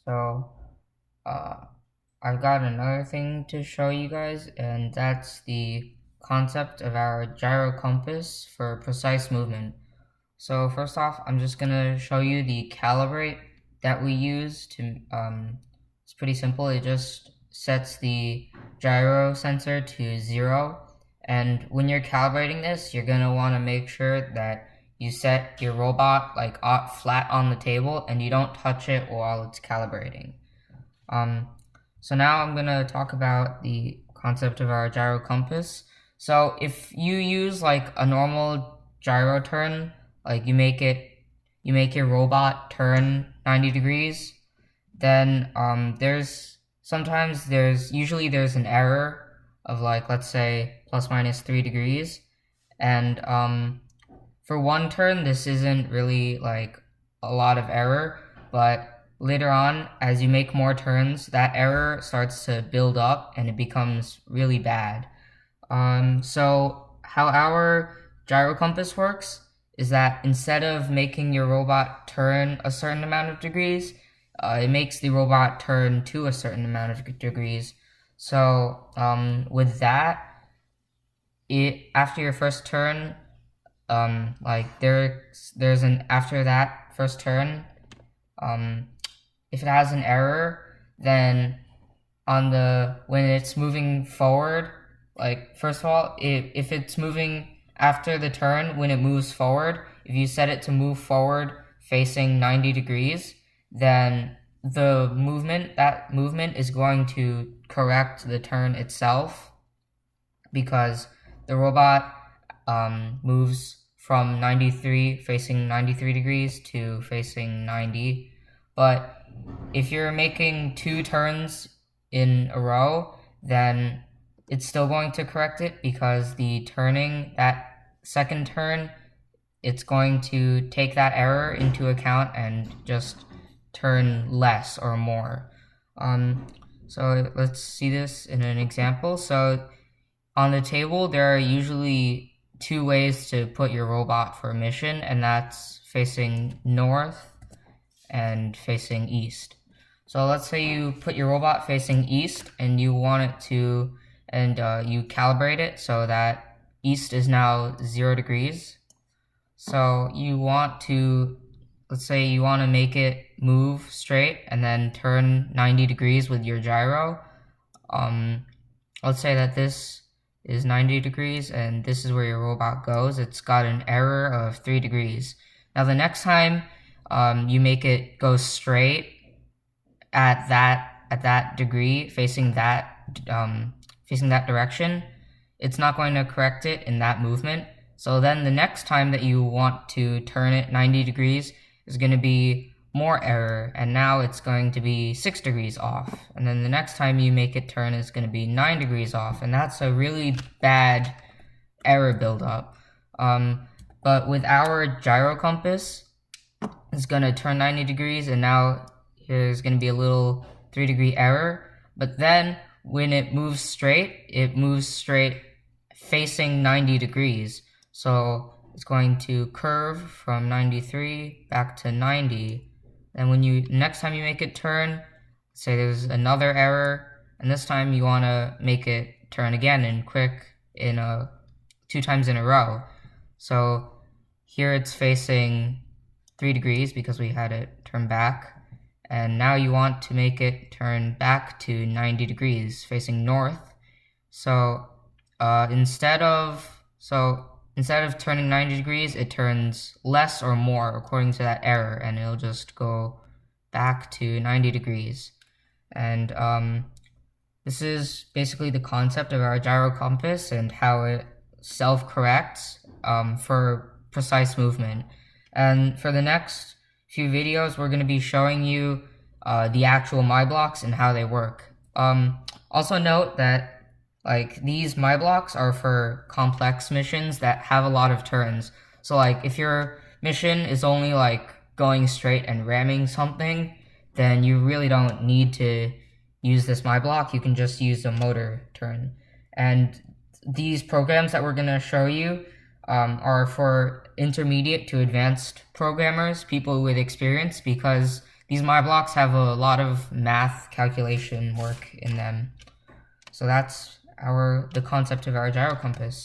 So, I've got another thing to show you guys, and that's the concept of our gyro compass for precise movement. So first off, I'm just gonna show you the calibrate that we use to, it's pretty simple. It just sets the gyro sensor to 0. And when you're calibrating this, you're gonna wanna make sure that you set your robot like flat on the table and you don't touch it while it's calibrating. Um, so now I'm gonna talk about the concept of our gyro compass. So if you use like a normal gyro turn, like you make your robot turn 90 degrees, then usually there's an error of like, let's say plus minus 3 degrees. And for one turn, this isn't really like a lot of error, but later on, as you make more turns, that error starts to build up and it becomes really bad. So how our gyro compass works is that instead of making your robot turn a certain amount of degrees, it makes the robot turn to a certain amount of degrees. So with that, after your first turn, like there's an after that first turn, if it has an error, then when it's moving forward, like first of all, if it's moving after the turn, when it moves forward, if you set it to move forward facing 90 degrees, then that movement is going to correct the turn itself, because the robot moves from facing 93 degrees to facing 90. But if you're making 2 turns in a row, then it's still going to correct it, because that second turn, it's going to take that error into account and just turn less or more. So let's see this in an example. So on the table, there are usually 2 ways to put your robot for a mission, and that's facing north and facing east. So let's say you put your robot facing east and you want it to, and you calibrate it so that east is now 0 degrees. So let's say you want to make it move straight and then turn 90 degrees with your gyro. Let's say that this is 90 degrees and this is where your robot goes. It's got an error of 3 degrees. Now the next time you make it go straight at that degree, facing that direction, it's not going to correct it in that movement. So then the next time that you want to turn it 90 degrees is going to be more error, and now it's going to be 6 degrees off. And then the next time you make it turn is going to be 9 degrees off, and that's a really bad error buildup. But with our gyro compass, it's going to turn 90 degrees, and now here's going to be a little 3-degree error. But then when it moves straight facing 90 degrees. So it's going to curve from 93 back to 90. And next time you make it turn, say there's another error, and this time you want to make it turn again and quick 2 times in a row. So here it's facing 3 degrees because we had it turn back, and now you want to make it turn back to 90 degrees facing north. So instead of turning 90 degrees, it turns less or more according to that error, and it'll just go back to 90 degrees. And this is basically the concept of our gyro compass and how it self-corrects for precise movement. And for the next few videos, we're going to be showing you the actual my blocks and how they work. Also note that these my blocks are for complex missions that have a lot of turns. So if your mission is only going straight and ramming something, then you really don't need to use this my block. You can just use a motor turn. And these programs that we're going to show you are for intermediate to advanced programmers, people with experience, because these my blocks have a lot of math calculation work in them. So that's the concept of our gyro compass.